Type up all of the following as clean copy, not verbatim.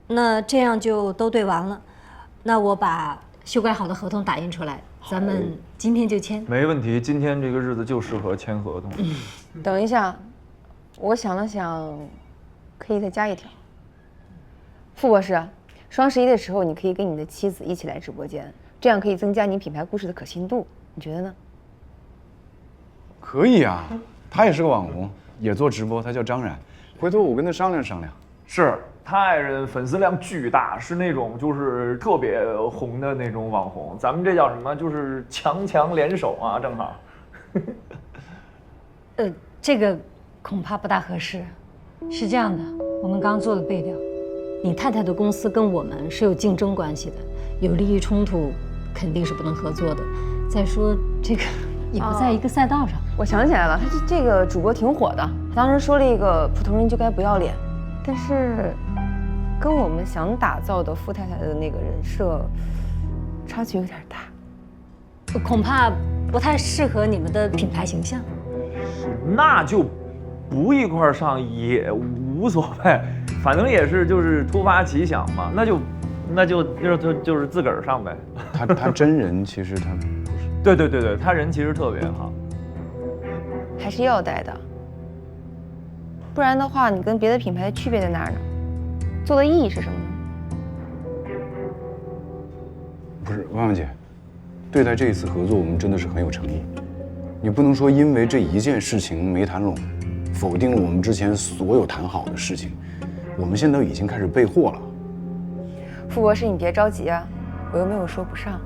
那这样就都对完了。那我把修改好的合同打印出来，咱们今天就签。没问题，今天这个日子就适合签合同。等一下，我想了想，可以再加一条。傅博士，双11的时候你可以跟你的妻子一起来直播间，这样可以增加你品牌故事的可信度，你觉得呢？可以啊，他也是个网红，也做直播，他叫张冉。回头我跟他商量商量。是他爱人粉丝量巨大，是那种就是特别红的那种网红。咱们这叫什么？就是强强联手啊，正好。这个恐怕不大合适。是这样的，我们刚做了背调，你太太的公司跟我们是有竞争关系的，有利益冲突，肯定是不能合作的。再说这个也不在一个赛道上。我想起来了，他这个主播挺火的，他当时说了一个普通人就该不要脸，但是跟我们想打造的傅太太的那个人设差距有点大，恐怕不太适合你们的品牌形象。那就不一块上也无所谓，反正也是就是突发奇想嘛，那就是自个儿上呗。他真人其实他不是。对，他人其实特别好。还是要带的，不然的话，你跟别的品牌的区别在哪儿呢？做的意义是什么呢？不是，汪汪姐，对待这一次合作，我们真的是很有诚意。你不能说因为这一件事情没谈拢，否定了我们之前所有谈好的事情。我们现在已经开始备货了。傅博士，你别着急啊，我又没有说不上，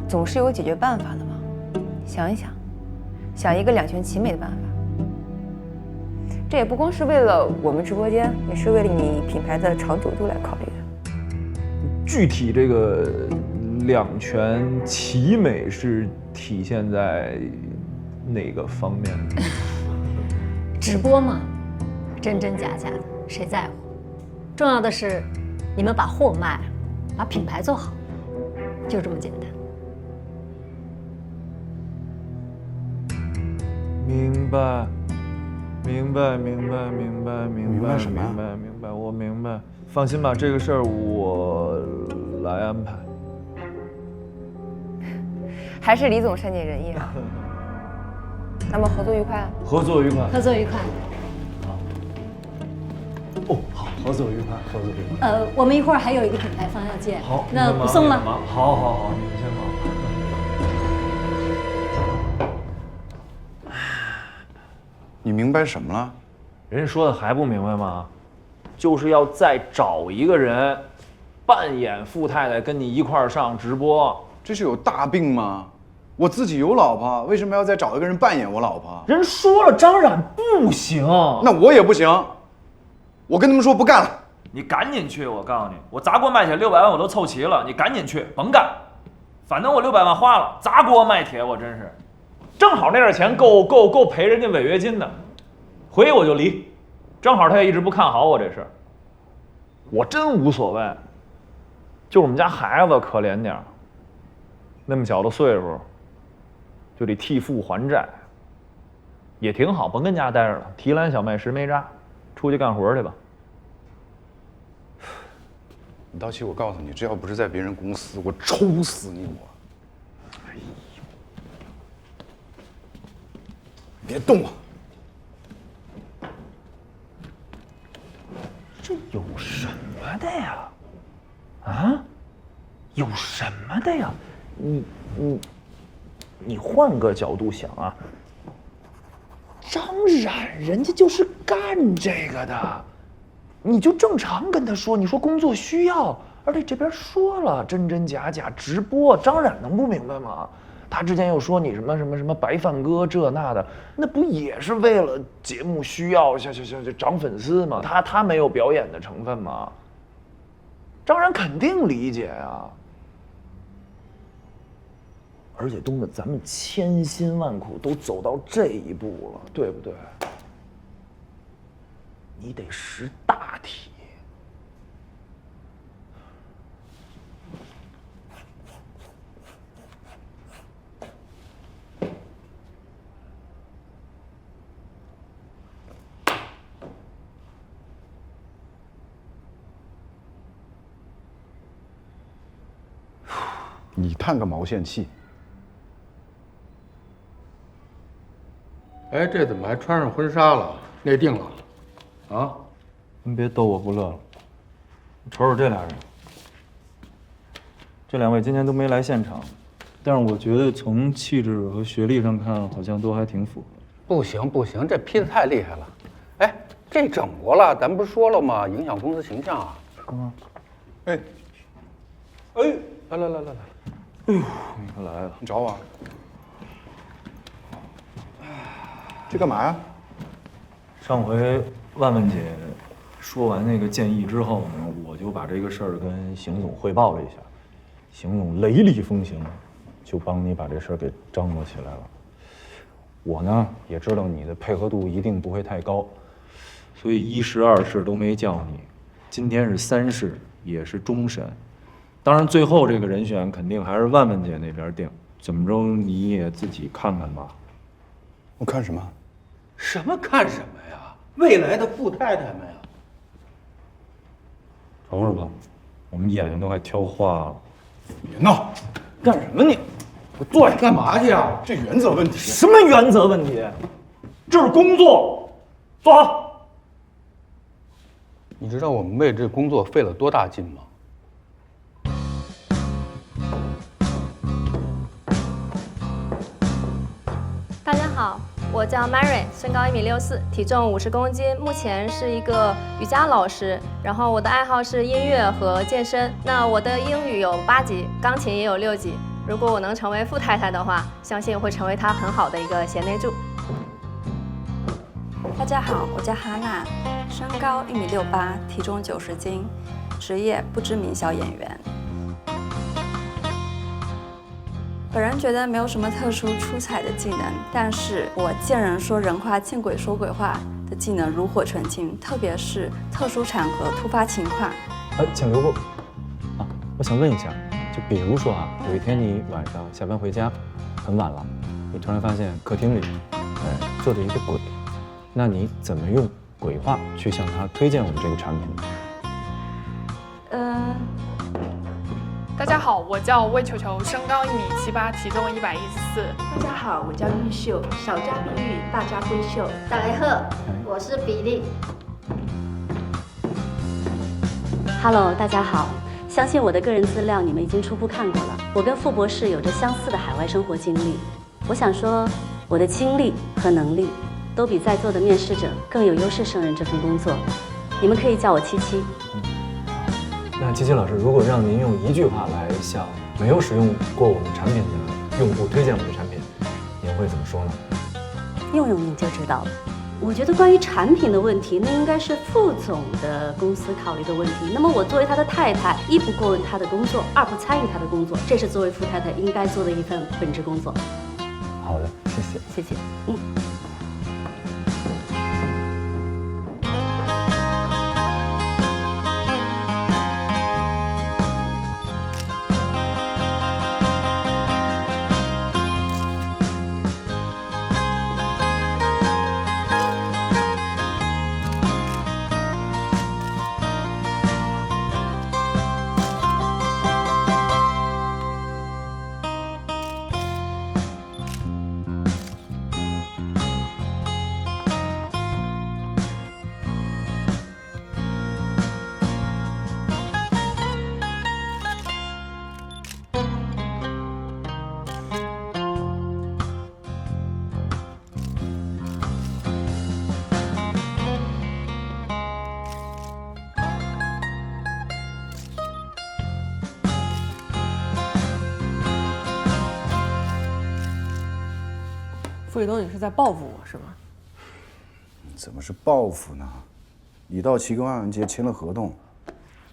总是有解决办法的嘛。想一想，想一个两全其美的办法。这也不光是为了我们直播间，也是为了你品牌的长久度来考虑的。具体这个两全其美是体现在哪个方面呢？直播嘛，真真假假的，谁在乎？重要的是，你们把货卖了，把品牌做好，就这么简单。明白，什么？明白，我明白。放心吧，这个事儿我来安排。还是李总善解人意啊。那么合作愉快啊！合作愉快。合作愉快。哦，好，合作愉快。我们一会儿还有一个品牌方要见。好，那不送了。好，你们先忙。你明白什么了？人家说的还不明白吗？就是要再找一个人，扮演傅太太跟你一块儿上直播。这是有大病吗？我自己有老婆，为什么要再找一个人扮演我老婆？人说了，张冉不行。那我也不行。我跟他们说不干了。你赶紧去，我告诉你，我砸锅卖铁600万我都凑齐了，你赶紧去，甭干。反正我600万花了，砸锅卖铁我真是，正好那点钱够赔人家违约金的。回去我就离，正好他也一直不看好我这事儿，我真无所谓。就我们家孩子可怜点儿，那么小的岁数，就得替父还债，也挺好，甭跟家待着了，提篮小麦十没扎，出去干活去吧。刀七，我告诉你，这要不是在别人公司，我抽死你我！哎呦，别动啊！这有什么的呀？啊？有什么的呀？你换个角度想啊，张冉人家就是干这个的，你就正常跟他说，你说工作需要，而且这边说了真真假假直播，张冉能不明白吗？他之前又说你什么白饭哥这那的，那不也是为了节目需要，像涨粉丝吗？他没有表演的成分吗？张冉肯定理解啊。而且东子，咱们千辛万苦都走到这一步了，对不对？你得识大体。你看个毛线气！哎，这怎么还穿上婚纱了？内定了？啊？您别逗我不乐了，瞅瞅这俩人，这两位今天都没来现场，但是我觉得从气质和学历上看，好像都还挺符合。不行不行，这批的太厉害了。哎，这整过了，咱不是说了吗？影响公司形象啊。哎，来，哎呦，你可来了，你找我啊？这干嘛呀？上回万万姐说完那个建议之后呢，我就把这个事儿跟邢总汇报了一下，邢总雷厉风行，就帮你把这事儿给张罗起来了。我呢也知道你的配合度一定不会太高，所以一试二试都没叫你，今天是3试，也是终审。当然，最后这个人选肯定还是万万姐那边定，怎么着你也自己看看吧。我看什么？什么看什么呀？未来的富太太们呀！瞅瞅吧，我们眼睛都快挑花了。别闹！干什么你？我坐下。干嘛去啊？这原则问题。什么原则问题？这是工作，坐好。你知道我们为这工作费了多大劲吗？大家好，我叫 Mary， 身高1.64米，体重50公斤，目前是一个瑜伽老师。然后我的爱好是音乐和健身。那我的英语有8级，钢琴也有6级。如果我能成为富太太的话，相信会成为她很好的一个贤内助。大家好，我叫哈娜，身高1.68米，体重90斤，职业不知名小演员。本人觉得没有什么特殊出彩的技能，但是我见人说人话，见鬼说鬼话的技能炉火纯青，特别是特殊场合、突发情况。请留步。啊，我想问一下，就比如说啊，有一天你晚上下班回家，很晚了，你突然发现客厅里，坐着一个鬼，那你怎么用鬼话去向他推荐我们这个产品呢？大家好，我叫魏球球，身高1.78米，体重114。大家好，我叫玉秀，小家碧玉，大家闺秀。大家好，我是比利。Hello， 大家好，相信我的个人资料你们已经初步看过了。我跟傅博士有着相似的海外生活经历，我想说，我的经历和能力都比在座的面试者更有优势胜任这份工作。你们可以叫我七七。那七七老师，如果让您用一句话来向没有使用过我们产品的用户推荐我们的产品，您会怎么说呢？用用你就知道了。我觉得关于产品的问题，那应该是副总的公司考虑的问题。那么我作为他的太太，一不过问他的工作，二不参与他的工作，这是作为富太太应该做的一份本职工作。好的，谢谢。谢谢。傅卫东，你是在报复我是吗？怎么是报复呢？李道奇跟万万姐签了合同，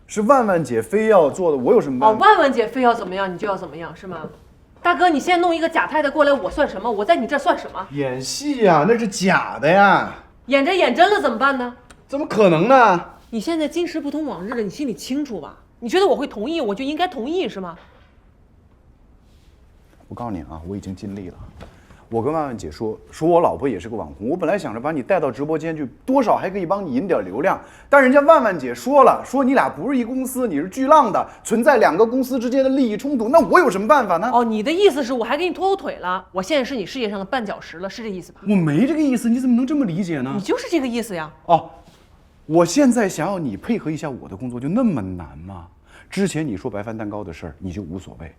是万万姐非要做的，我有什么办法？万万姐非要怎么样，你就要怎么样是吗？大哥，你现在弄一个假太太过来，我算什么？我在你这算什么？演戏呀，那是假的呀。演着演真了怎么办呢？怎么可能呢？你现在今时不同往日了，你心里清楚吧？你觉得我会同意，我就应该同意是吗？我告诉你啊，我已经尽力了。我跟万万姐说我老婆也是个网红，我本来想着把你带到直播间去，多少还可以帮你引点流量。但人家万万姐说了，说你俩不是一公司，你是巨浪的，存在2个公司之间的利益冲突，那我有什么办法呢？哦，你的意思是我还给你拖后腿了？我现在是你事业上的绊脚石了，是这意思吧？我没这个意思，你怎么能这么理解呢？你就是这个意思呀。哦，我现在想要你配合一下我的工作，就那么难吗？之前你说白饭蛋糕的事儿，你就无所谓。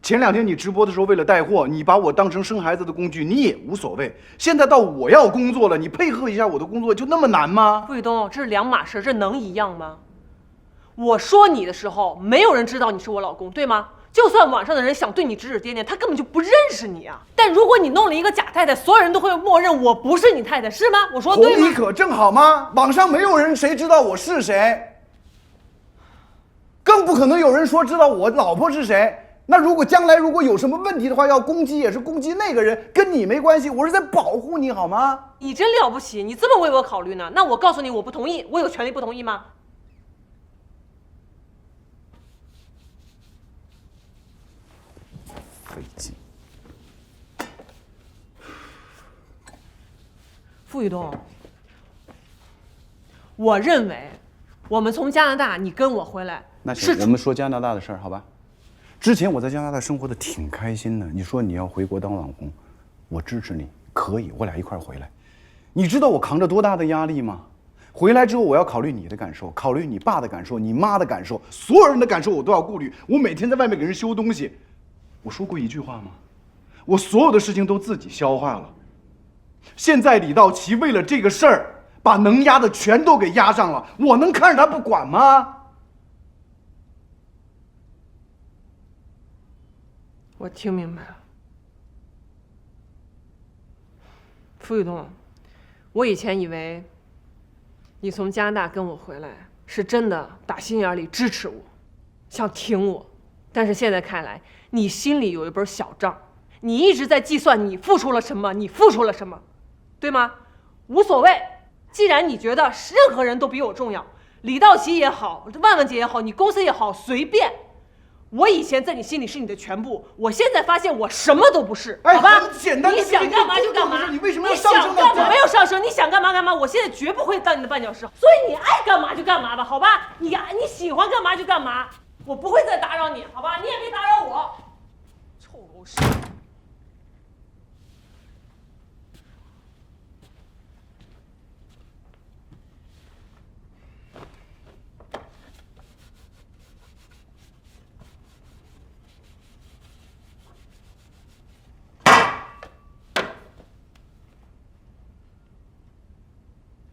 前2天你直播的时候，为了带货，你把我当成生孩子的工具，你也无所谓。现在到我要工作了，你配合一下我的工作，就那么难吗？傅雨东，这是2码事，这能一样吗？我说你的时候，没有人知道你是我老公，对吗？就算网上的人想对你指指点点，他根本就不认识你啊。但如果你弄了一个假太太，所有人都会默认我不是你太太，是吗？我说对吗？同理可证好吗？网上没有人谁知道我是谁，更不可能有人说知道我老婆是谁。那如果将来如果有什么问题的话，要攻击也是攻击那个人，跟你没关系，我是在保护你好吗？你真了不起，你这么为我考虑呢？那我告诉你，我不同意，我有权利不同意吗？费劲。傅雨东，我认为我们从加拿大你跟我回来，那行，我们说加拿大的事儿，好吧？之前我在加拿大生活的挺开心的，你说你要回国当网红，我支持你，可以，我俩一块儿回来。你知道我扛着多大的压力吗？回来之后我要考虑你的感受，考虑你爸的感受，你妈的感受，所有人的感受我都要顾虑。我每天在外面给人修东西，我说过一句话吗？我所有的事情都自己消化了。现在李道奇为了这个事儿，把能压的全都给压上了，我能看着他不管吗？我听明白了，傅雨东，我以前以为你从加拿大跟我回来是真的打心眼里支持我，想挺我，但是现在看来，你心里有一本小账，你一直在计算你付出了什么，你付出了什么，对吗？无所谓，既然你觉得任何人都比我重要，李道奇也好，万万姐也好，你公司也好，随便。我以前在你心里是你的全部，我现在发现我什么都不是，好吧？简单，你想干嘛就干嘛，你为什么要上升？我没有上升，你想干嘛干嘛，我现在绝不会当你的绊脚石，所以你爱干嘛就干嘛吧，好吧？你喜欢干嘛就干嘛，我不会再打扰你，好吧？你也别打扰我，臭狗屎！